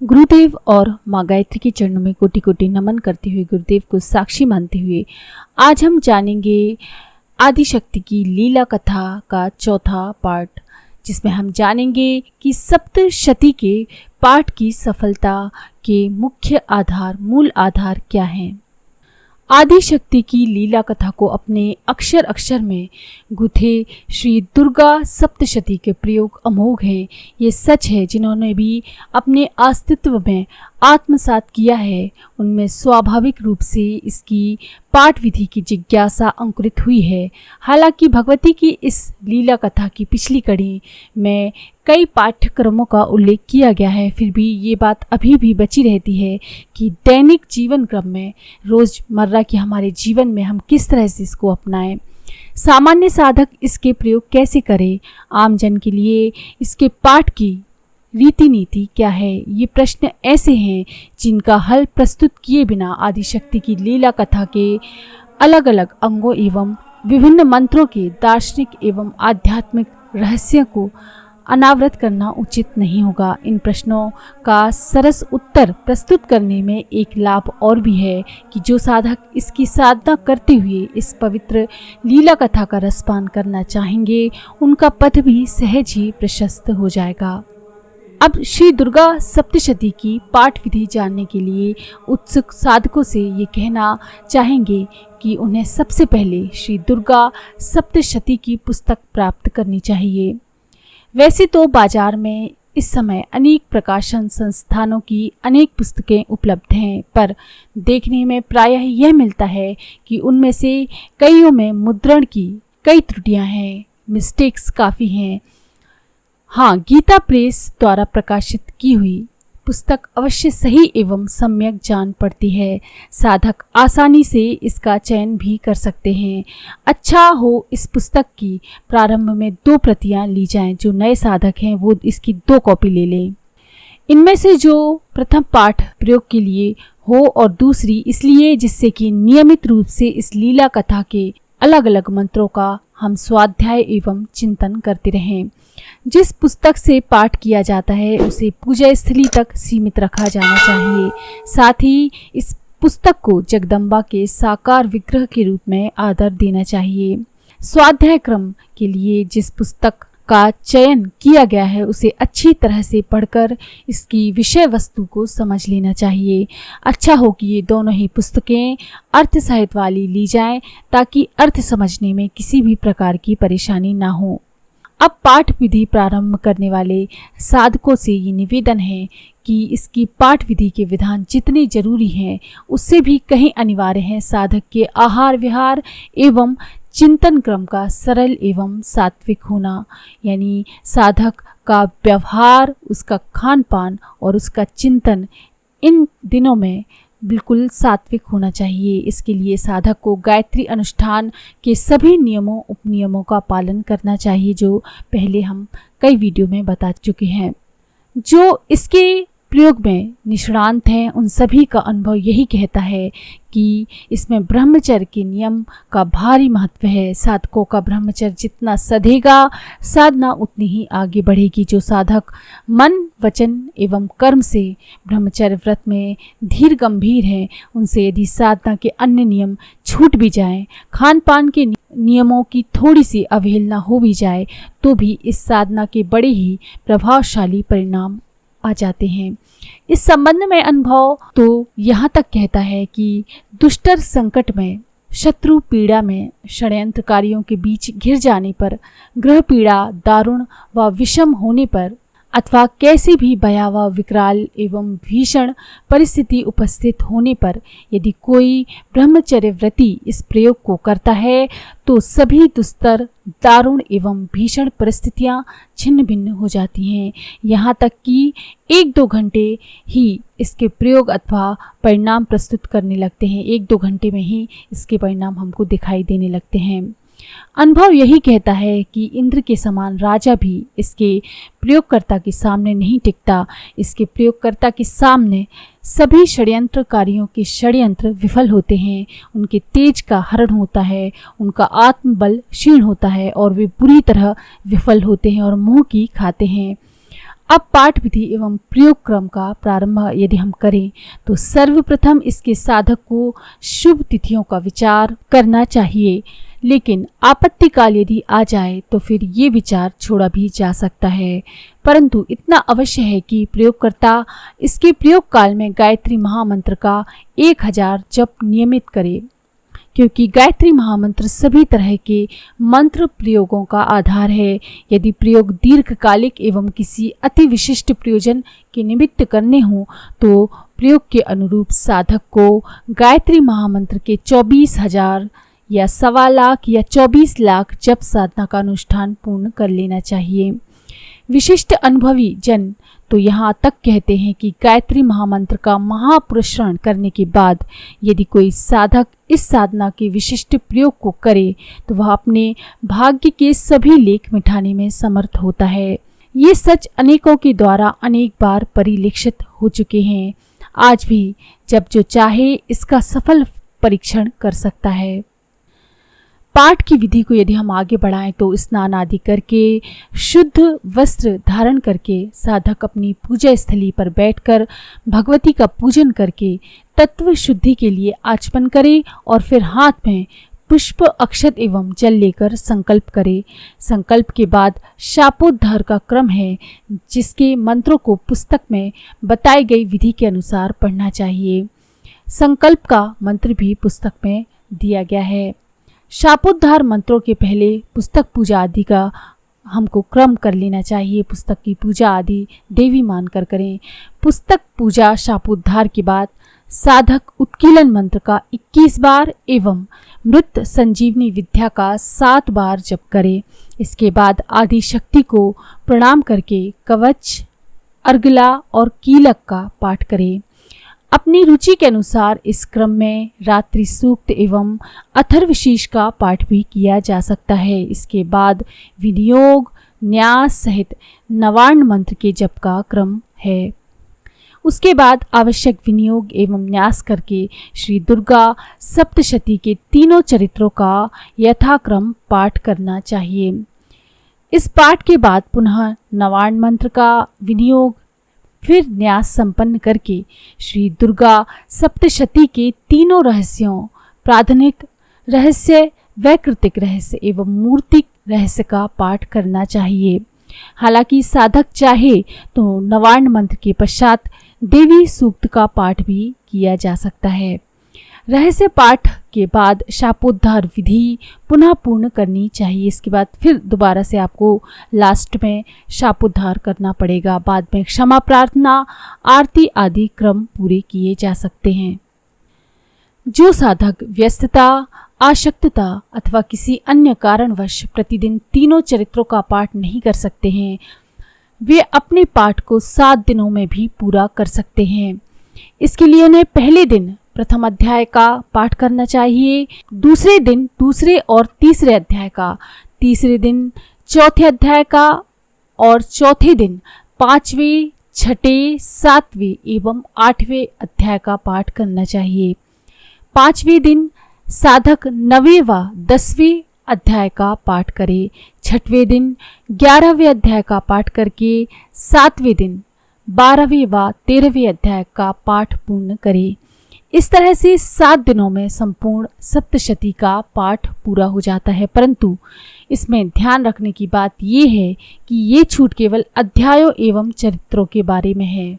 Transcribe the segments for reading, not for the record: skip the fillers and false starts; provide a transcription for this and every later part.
गुरुदेव और माँ गायत्री के चरणों में कोटि कोटि नमन करते हुए, गुरुदेव को साक्षी मानते हुए आज हम जानेंगे आदिशक्ति की लीला कथा का चौथा पार्ट, जिसमें हम जानेंगे कि सप्तशती के पाठ की सफलता के मुख्य आधार, मूल आधार क्या हैं। आदिशक्ति की लीला कथा को अपने अक्षर अक्षर में गुथे श्री दुर्गा सप्तशती के प्रयोग अमोघ हैं। ये सच है, जिन्होंने भी अपने अस्तित्व में आत्मसात किया है उनमें स्वाभाविक रूप से इसकी पाठ विधि की जिज्ञासा अंकुरित हुई है। हालांकि भगवती की इस लीला कथा की पिछली कड़ी में कई पाठ्यक्रमों का उल्लेख किया गया है, फिर भी ये बात अभी भी बची रहती है कि दैनिक जीवन क्रम में, रोज़मर्रा के हमारे जीवन में हम किस तरह से इसको अपनाएं, सामान्य साधक इसके प्रयोग कैसे करें, आम जन के लिए इसके पाठ की रीति नीति क्या है। ये प्रश्न ऐसे हैं जिनका हल प्रस्तुत किए बिना आदिशक्ति की लीला कथा के अलग अलग अंगों एवं विभिन्न मंत्रों के दार्शनिक एवं आध्यात्मिक रहस्य को अनावृत करना उचित नहीं होगा। इन प्रश्नों का सरस उत्तर प्रस्तुत करने में एक लाभ और भी है कि जो साधक इसकी साधना करते हुए इस पवित्र लीला कथा का रसपान करना चाहेंगे, उनका पथ भी सहज ही प्रशस्त हो जाएगा। अब श्री दुर्गा सप्तशती की पाठ विधि जानने के लिए उत्सुक साधकों से ये कहना चाहेंगे कि उन्हें सबसे पहले श्री दुर्गा सप्तशती की पुस्तक प्राप्त करनी चाहिए। वैसे तो बाजार में इस समय अनेक प्रकाशन संस्थानों की अनेक पुस्तकें उपलब्ध हैं, पर देखने में प्रायः यह मिलता है कि उनमें से कईयों में मुद्रण की कई त्रुटियां हैं, मिस्टेक्स काफ़ी हैं। हाँ, गीता प्रेस द्वारा प्रकाशित की हुई पुस्तक अवश्य सही एवं सम्यक जान पड़ती है। साधक आसानी से इसका चयन भी कर सकते हैं। अच्छा हो इस पुस्तक की प्रारंभ में 2 प्रतियां ली जाएं। जो नए साधक हैं वो इसकी 2 कॉपी ले लें। इनमें से जो प्रथम पाठ प्रयोग के लिए हो और दूसरी इसलिए जिससे कि नियमित रूप से इस लीला कथा के अलग अलग मंत्रों का हम स्वाध्याय एवं चिंतन करते रहें। जिस पुस्तक से पाठ किया जाता है उसे पूजा स्थली तक सीमित रखा जाना चाहिए। साथ ही इस पुस्तक को जगदम्बा के साकार विग्रह के रूप में आदर देना चाहिए। स्वाध्याय क्रम के लिए जिस पुस्तक का चयन किया गया है उसे अच्छी तरह से पढ़कर इसकी विषय वस्तु को समझ लेना चाहिए। अच्छा हो कि ये दोनों ही पुस्तकें अर्थ सहित वाली ली जाएं, ताकि अर्थ समझने में किसी भी प्रकार की परेशानी ना हो। अब पाठ विधि प्रारंभ करने वाले साधकों से ये निवेदन है कि इसकी पाठ विधि के विधान जितने जरूरी हैं उससे भी कहीं अनिवार्य हैं। साधक के आहार विहार एवं चिंतन क्रम का सरल एवं सात्विक होना, यानी साधक का व्यवहार, उसका खान पान और उसका चिंतन इन दिनों में बिल्कुल सात्विक होना चाहिए। इसके लिए साधक को गायत्री अनुष्ठान के सभी नियमों उपनियमों का पालन करना चाहिए, जो पहले हम कई वीडियो में बता चुके हैं। जो इसके प्रयोग में निष्णांत हैं उन सभी का अनुभव यही कहता है कि इसमें ब्रह्मचर्य के नियम का भारी महत्व है। साधकों का ब्रह्मचर्य जितना सधेगा, साधना उतनी ही आगे बढ़ेगी। जो साधक मन, वचन एवं कर्म से ब्रह्मचर्य व्रत में धीर गंभीर हैं, उनसे यदि साधना के अन्य नियम छूट भी जाएं, खान पान के नियमों की थोड़ी सी अवहेलना हो भी जाए, तो भी इस साधना के बड़े ही प्रभावशाली परिणाम आ जाते हैं। इस संबंध में अनुभव तो यहाँ तक कहता है कि दुष्टर संकट में, शत्रु पीड़ा में, षड्यंत्रकारियों के बीच घिर जाने पर, ग्रह पीड़ा दारुण व विषम होने पर अथवा कैसी भी भयावह, विकराल एवं भीषण परिस्थिति उपस्थित होने पर यदि कोई ब्रह्मचर्य व्रती इस प्रयोग को करता है तो सभी दुस्तर, दारुण एवं भीषण परिस्थितियां छिन्न भिन्न हो जाती हैं। यहाँ तक कि 1-2 घंटे ही इसके प्रयोग अथवा परिणाम प्रस्तुत करने लगते हैं। 1-2 घंटे में ही इसके परिणाम हमको दिखाई देने लगते हैं। अनुभव यही कहता है कि इंद्र के समान राजा भी इसके प्रयोगकर्ता के सामने नहीं टिकता। इसके प्रयोगकर्ता के सामने सभी षड्यंत्रकारियों के षड्यंत्र विफल होते हैं, उनके तेज का हरण होता है, उनका आत्मबल क्षीण होता है और वे बुरी तरह विफल होते हैं और मुंह की खाते हैं। अब पाठ विधि एवं प्रयोग क्रम का प्रारंभ यदि हम करें तो सर्वप्रथम इसके साधक को शुभ तिथियों का विचार करना चाहिए, लेकिन आपत्तिकाल यदि आ जाए तो फिर ये विचार छोड़ा भी जा सकता है। परंतु इतना अवश्य है कि प्रयोगकर्ता इसके प्रयोग काल में गायत्री महामंत्र का 1000 जप नियमित करे, क्योंकि गायत्री महामंत्र सभी तरह के मंत्र प्रयोगों का आधार है। यदि प्रयोग दीर्घकालिक एवं किसी अति विशिष्ट प्रयोजन के निमित्त करने हो तो प्रयोग के अनुरूप साधक को गायत्री महामंत्र के 24,000 या 1.25 लाख या 24 लाख जप साधना का अनुष्ठान पूर्ण कर लेना चाहिए। विशिष्ट अनुभवी जन तो यहाँ तक कहते हैं कि गायत्री महामंत्र का महापुरुषण करने के बाद यदि कोई साधक इस साधना के विशिष्ट प्रयोग को करे तो वह अपने भाग्य के सभी लेख मिटाने में समर्थ होता है। ये सच अनेकों के द्वारा अनेक बार परिलक्षित हो चुके हैं। आज भी जब जो चाहे इसका सफल परीक्षण कर सकता है। पाठ की विधि को यदि हम आगे बढ़ाएं तो स्नान आदि करके शुद्ध वस्त्र धारण करके साधक अपनी पूजा स्थली पर बैठकर भगवती का पूजन करके तत्व शुद्धि के लिए आचमन करे और फिर हाथ में पुष्प अक्षत एवं जल लेकर संकल्प करे। संकल्प के बाद शापोद्धार का क्रम है, जिसके मंत्रों को पुस्तक में बताई गई विधि के अनुसार पढ़ना चाहिए। संकल्प का मंत्र भी पुस्तक में दिया गया है। शापोद्धार मंत्रों के पहले पुस्तक पूजा आदि का हमको क्रम कर लेना चाहिए। पुस्तक की पूजा आदि देवी मानकर करें। पुस्तक पूजा शापोद्धार के बाद साधक उत्कीलन मंत्र का 21 बार एवं मृत संजीवनी विद्या का 7 बार जप करे। इसके बाद आदि शक्ति को प्रणाम करके कवच, अर्गला और कीलक का पाठ करें। अपनी रुचि के अनुसार इस क्रम में रात्रि सूक्त एवं अथर्वशीष का पाठ भी किया जा सकता है। इसके बाद विनियोग, न्यास सहित नवार्ण मंत्र के जप का क्रम है। उसके बाद आवश्यक विनियोग एवं न्यास करके श्री दुर्गा सप्तशती के तीनों चरित्रों का यथाक्रम पाठ करना चाहिए। इस पाठ के बाद पुनः नवार्ण मंत्र का विनियोग फिर न्यास संपन्न करके श्री दुर्गा सप्तशती के तीनों रहस्यों, प्राथमिक रहस्य, वैकृतिक रहस्य एवं मूर्तिक रहस्य का पाठ करना चाहिए। हालांकि साधक चाहे तो नवार्ण मंत्र के पश्चात देवी सूक्त का पाठ भी किया जा सकता है। रहस्य पाठ के बाद शापोद्धार विधि पुनः पूर्ण करनी चाहिए। इसके बाद फिर दोबारा से आपको लास्ट में शापोद्धार करना पड़ेगा। बाद में क्षमा प्रार्थना, आरती आदि क्रम पूरे किए जा सकते हैं। जो साधक व्यस्तता, आशक्तता अथवा किसी अन्य कारणवश प्रतिदिन तीनों चरित्रों का पाठ नहीं कर सकते हैं, वे अपने पाठ को 7 दिनों में भी पूरा कर सकते हैं। इसके लिए उन्हें पहले दिन प्रथम अध्याय का पाठ करना चाहिए, दूसरे दिन दूसरे और तीसरे अध्याय का, तीसरे दिन चौथे अध्याय का और चौथे दिन 5वें, 6ठे, 7वें एवं 8वें अध्याय का पाठ करना चाहिए। 5वें दिन साधक 9वें व 10वें अध्याय का पाठ करे। 6ठवें दिन 11वें अध्याय का पाठ करके 7वें दिन 12वें व 13वें अध्याय का पाठ पूर्ण करे। इस तरह से 7 दिनों में संपूर्ण सप्तशती का पाठ पूरा हो जाता है। परंतु इसमें ध्यान रखने की बात ये है कि ये छूट केवल अध्यायों एवं चरित्रों के बारे में है।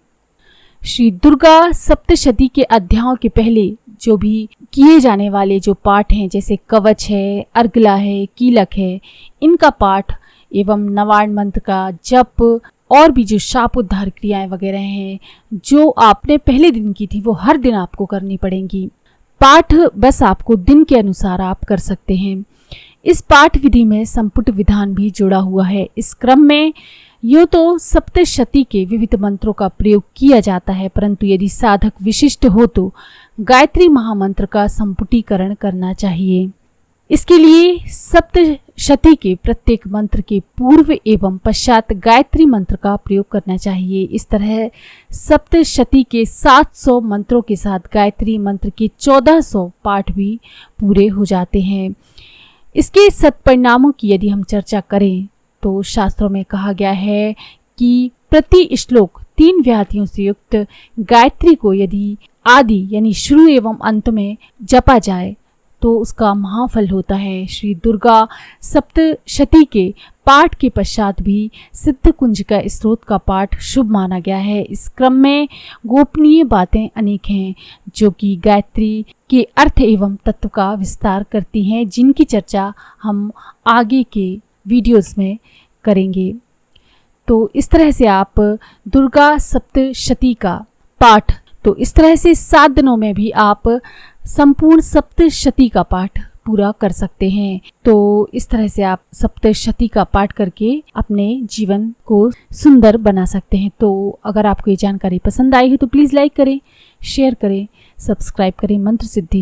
श्री दुर्गा सप्तशती के अध्यायों के पहले जो भी किए जाने वाले जो पाठ हैं, जैसे कवच है, अर्गला है, कीलक है, इनका पाठ एवं नवार्ण मंत्र का जप और भी जो शापोद्धार क्रियाएं वगैरह हैं जो आपने पहले दिन की थी वो हर दिन आपको करनी पड़ेंगी। पाठ बस आपको दिन के अनुसार आप कर सकते हैं। इस पाठ विधि में संपुट विधान भी जुड़ा हुआ है। इस क्रम में यूँ तो सप्तशती के विविध मंत्रों का प्रयोग किया जाता है, परंतु यदि साधक विशिष्ट हो तो गायत्री महामंत्र का संपुटीकरण करना चाहिए। इसके लिए सप्तशती के प्रत्येक मंत्र के पूर्व एवं पश्चात गायत्री मंत्र का प्रयोग करना चाहिए। इस तरह सप्तशती के 700 मंत्रों के साथ गायत्री मंत्र के 1400 पाठ भी पूरे हो जाते हैं। इसके सत्परिणामों की यदि हम चर्चा करें तो शास्त्रों में कहा गया है कि प्रति श्लोक 3 व्याहतियों से युक्त गायत्री को यदि आदि यानी शुरू एवं अंत में जपा जाए तो उसका महाफल होता है। श्री दुर्गा सप्तशती के पाठ के पश्चात भी सिद्ध कुंज का स्त्रोत का पाठ शुभ माना गया है। इस क्रम में गोपनीय बातें अनेक हैं जो कि गायत्री के अर्थ एवं तत्व का विस्तार करती हैं, जिनकी चर्चा हम आगे के वीडियोस में करेंगे। तो इस तरह से आप दुर्गा सप्तशती का पाठ, तो इस तरह से 7 दिनों में भी आप संपूर्ण सप्तशती का पाठ पूरा कर सकते हैं। तो इस तरह से आप सप्तशती का पाठ करके अपने जीवन को सुंदर बना सकते हैं। तो अगर आपको ये जानकारी पसंद आई है तो प्लीज़ लाइक करें, शेयर करें, सब्सक्राइब करें। मंत्र सिद्धि